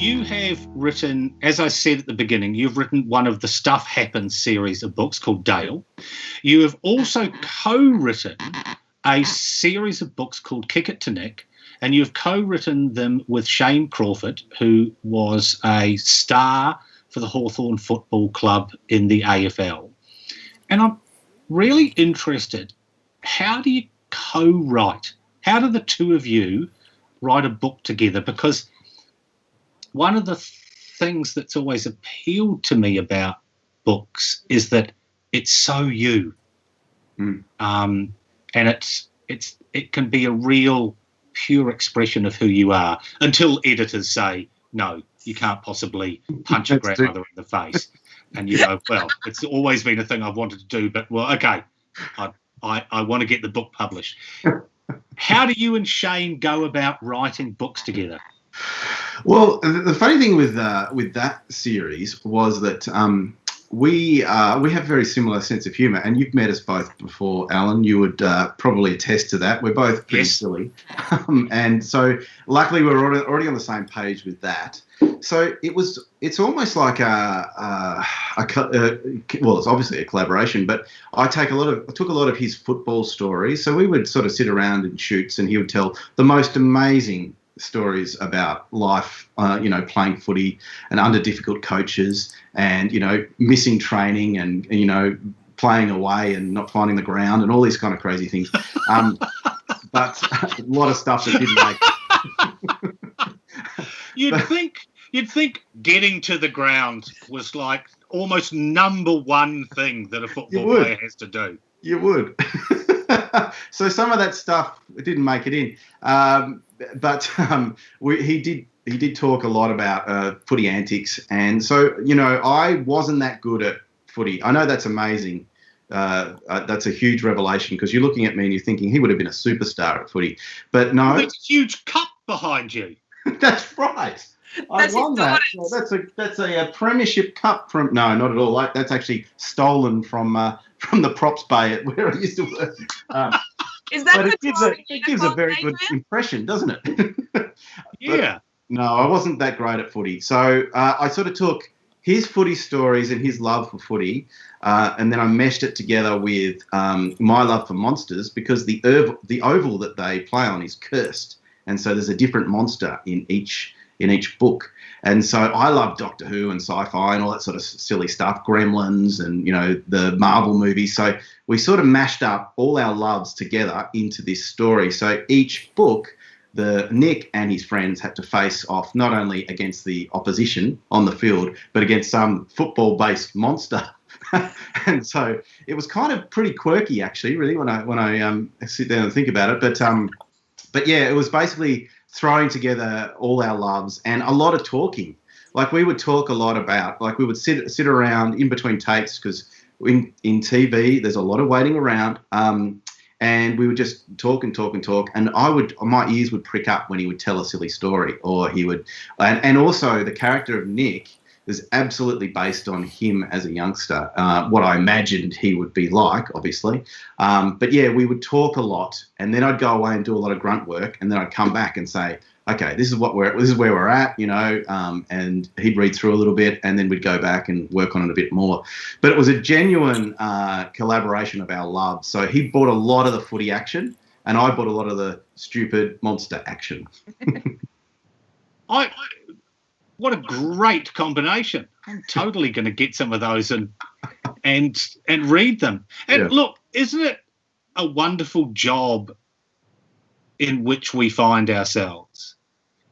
you have written, as I said at the beginning, you've written one of the Stuff Happens series of books called Dale. You have also co-written a series of books called Kick It to Nick, and you've co-written them with Shane Crawford, who was a star for the Hawthorn Football Club in the AFL. And I'm really interested, how do you co-write? How do the two of you write a book together? Because one of the things that's always appealed to me about books is that it's so you. And it can be a real pure expression of who you are until editors say, no, you can't possibly punch your grandmother in the face. And you go, well, it's always been a thing I've wanted to do, but, well, okay, I want to get the book published. How do you and Shane go about writing books together? Well, the funny thing with that series was that we have a very similar sense of humour, and you've met us both before, Alan. You would probably attest to that. We're both pretty silly, and so luckily we're already on the same page with that. So it's almost like well, it's obviously a collaboration, but I took a lot of his football stories. So we would sort of sit around in shoots, and he would tell the most amazing stories about life, playing footy and under difficult coaches, and missing training, and playing away and not finding the ground and all these kind of crazy things. But a lot of stuff that didn't make. You'd think getting to the ground was like almost number one thing that a football player has to do. You would. So some of that stuff didn't make it in, but he did talk a lot about footy antics, and so I wasn't that good at footy. I know that's amazing. That's a huge revelation, because you're looking at me and you're thinking he would have been a superstar at footy, but no. There's a huge cup behind you. That's right. I won that. So that's a premiership cup from. No, not at all. Like, that's actually stolen from the props bay where I used to work. Is that? But it gives a very good impression, doesn't it? Yeah. But, no, I wasn't that great at footy, so I sort of took his footy stories and his love for footy, and then I meshed it together with my love for monsters, because the oval that they play on is cursed, and so there's a different monster in each book. And so I love Doctor Who and sci-fi and all that sort of silly stuff, Gremlins and, the Marvel movies. So we sort of mashed up all our loves together into this story. So each book, Nick and his friends had to face off not only against the opposition on the field, but against some football-based monster. And so it was kind of pretty quirky, actually, really, when I sit down and think about it. But yeah, it was basically throwing together all our loves and a lot of talking. Like, we would talk a lot about, like, we would sit around in between takes, because in TV there's a lot of waiting around, and we would just talk and talk and talk, and my ears would prick up when he would tell a silly story, or he would, and also the character of Nick is absolutely based on him as a youngster, what I imagined he would be like, obviously. But yeah, we would talk a lot, and then I'd go away and do a lot of grunt work, and then I'd come back and say, okay, this is where we're at, and he'd read through a little bit, and then we'd go back and work on it a bit more. But it was a genuine collaboration of our love. So he brought a lot of the footy action, and I brought a lot of the stupid monster action. What a great combination. I'm totally going to get some of those and read them. And look, isn't it a wonderful job in which we find ourselves,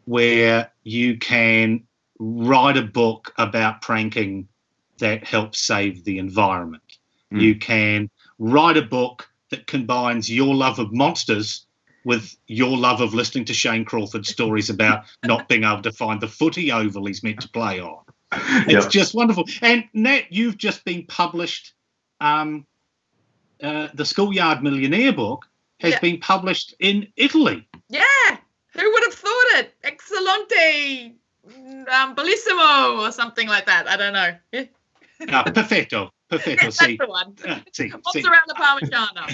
where you can write a book about pranking that helps save the environment. You can write a book that combines your love of monsters with your love of listening to Shane Crawford's stories about not being able to find the footy oval he's meant to play on. It's just wonderful. And Nat, you've just been published. The Schoolyard Millionaire book has been published in Italy. Yeah, who would have thought it? Excellente, bellissimo, or something like that. I don't know. Perfetto. That's the one. Mozzarella Parmigiano.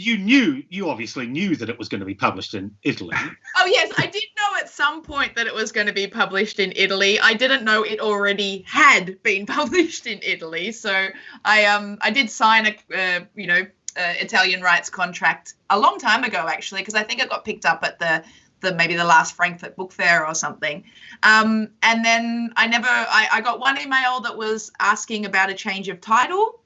you obviously knew that it was going to be published in Italy. Oh, yes, I did know at some point that it was going to be published in Italy. I didn't know it already had been published in Italy. So I did sign a Italian rights contract a long time ago, actually, because I think it got picked up at maybe the last Frankfurt Book Fair or something. And then I got one email that was asking about a change of title.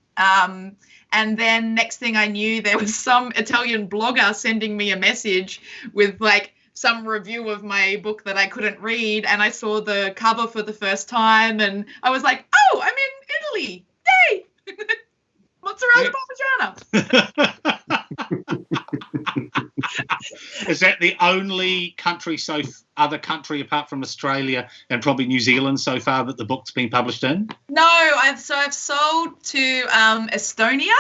And then next thing I knew, there was some Italian blogger sending me a message with like some review of my book that I couldn't read. And I saw the cover for the first time and I was like, oh, I'm in Italy. Yay! Mozzarella Parmigiana. Is that the only other country apart from Australia and probably New Zealand so far that the book's been published in? No, I've sold to Estonia.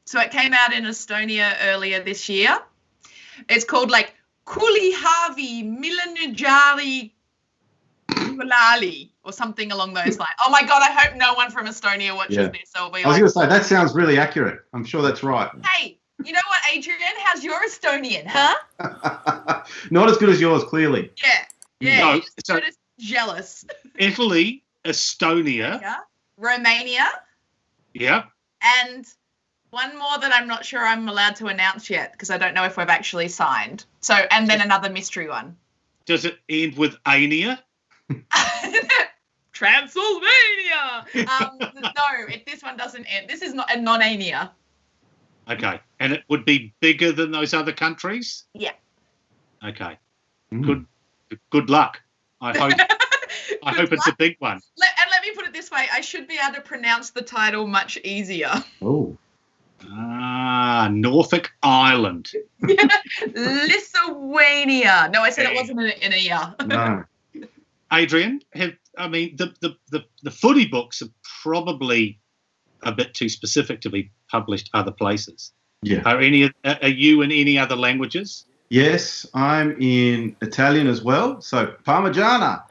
So it came out in Estonia earlier this year. It's called like Kulihavi Milanujari Kulali or something along those lines. Oh my God, I hope no one from Estonia watches this. I was going to say, that sounds really accurate. I'm sure that's right. Hey, you know what, Adrian? How's your Estonian, huh? Not as good as yours, clearly. Yeah. No, so just jealous. Italy, Estonia. Yeah. Romania. Yeah. And one more that I'm not sure I'm allowed to announce yet because I don't know if we've actually signed. So, and then another mystery one. Does it end with Ania? Transylvania. No, this one doesn't end. This is not a non-Ania. Okay, and it would be bigger than those other countries? Yeah. Okay. Good luck. I hope it's a big one. Let me put it this way: I should be able to pronounce the title much easier. Oh. Norfolk Island. Lithuania. No, I said it wasn't an ear. No. Adrian, the footy books are probably a bit too specific to be published other places. Yeah. Are you in any other languages? Yes, I'm in Italian as well. So Parmigiana.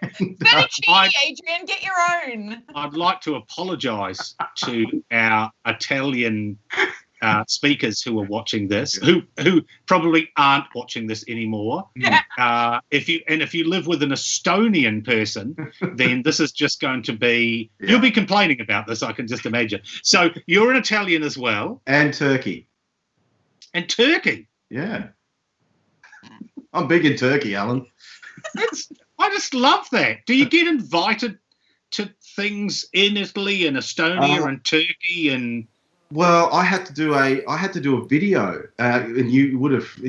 Adrian, get your own. I'd like to apologise to our Italian speakers who are watching this, who probably aren't watching this anymore. If you live with an Estonian person, then this is just going to be you'll be complaining about this, I can just imagine. So you're an Italian as well, and Turkey. Yeah, I'm big in Turkey, Alan. I just love that. Do you get invited to things in Italy and Estonia and Turkey and? Well, I had to do a video, and you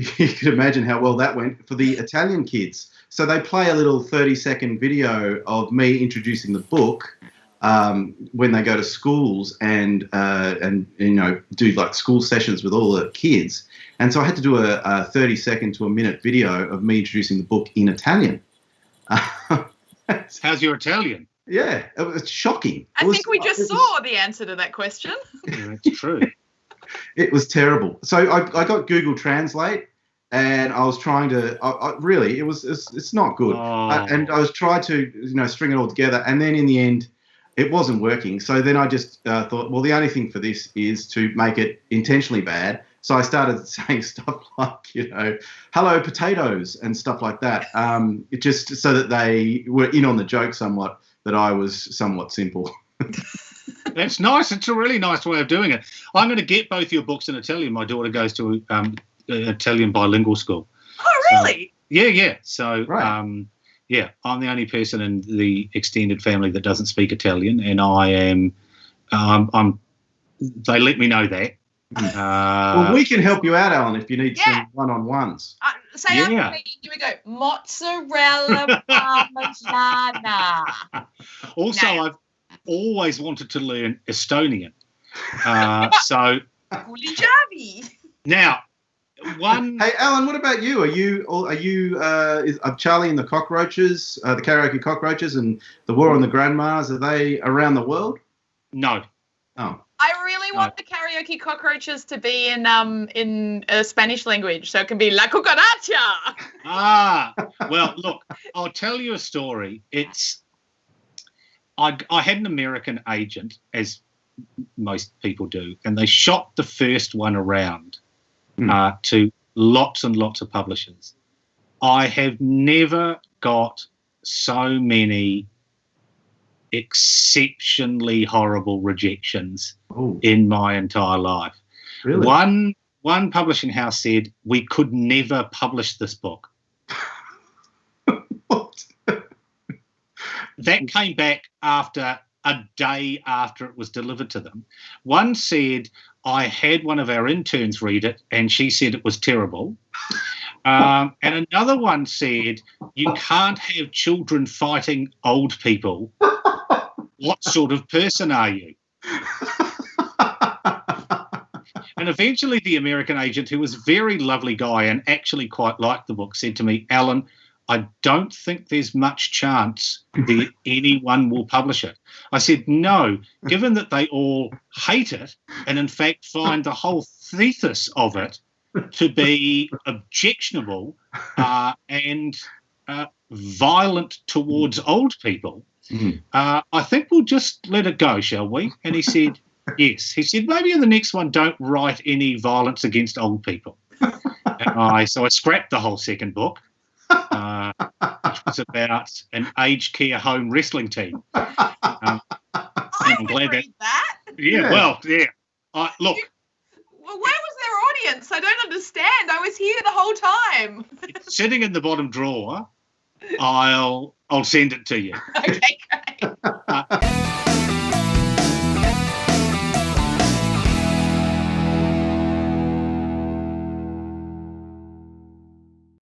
could imagine how well that went for the Italian kids. So they play a little 30-second video of me introducing the book when they go to schools and do like school sessions with all the kids. And so I had to do a 30-second to a minute video of me introducing the book in Italian. How's your Italian? Yeah, it was shocking. I think we just saw the answer to that question. Yeah, that's true. It was terrible. So I got Google Translate, and I was trying to. It's not good. And I was trying to string it all together, and then in the end, it wasn't working. So then I just thought, well, the only thing for this is to make it intentionally bad. So I started saying stuff like, hello potatoes and stuff like that, just so that they were in on the joke somewhat. That I was somewhat simple. That's nice. It's a really nice way of doing it. I'm going to get both your books in Italian. My daughter goes to Italian bilingual school. Oh, really? So, yeah. So, right. I'm the only person in the extended family that doesn't speak Italian, and I am. They let me know that. Well, we can help you out, Alan, if you need some one-on-ones. Say after me. Here we go. Mozzarella Parmigiana. Also, I've always wanted to learn Estonian. So. Kulijavi. Now, one. Hey, Alan, what about you? Are Charlie and the Cockroaches, the Karaoke Cockroaches, and the War on the Grandmas? Are they around the world? No. Oh. I really want the Karaoke Cockroaches to be in a Spanish language, so it can be La Cucaracha. Well, look, I'll tell you a story. I had an American agent, as most people do, and they shot the first one around to lots and lots of publishers. I have never got so many exceptionally horrible rejections in my entire life. Really? One publishing house said, we could never publish this book. What? That came back after a day after it was delivered to them. One said, I had one of our interns read it and she said it was terrible. And another one said, you can't have children fighting old people. What sort of person are you? And eventually the American agent, who was a very lovely guy and actually quite liked the book, said to me, Alan, I don't think there's much chance that anyone will publish it. I said, no, given that they all hate it and in fact find the whole thesis of it to be objectionable and violent towards old people, I think we'll just let it go, shall we? And he said, yes. He said, maybe in the next one, don't write any violence against old people. So I scrapped the whole second book, which was about an aged care home wrestling team. I would read that. Yeah, well, yeah. Look. Well, where was their audience? I don't understand. I was here the whole time. It's sitting in the bottom drawer. I'll send it to you. Okay, great.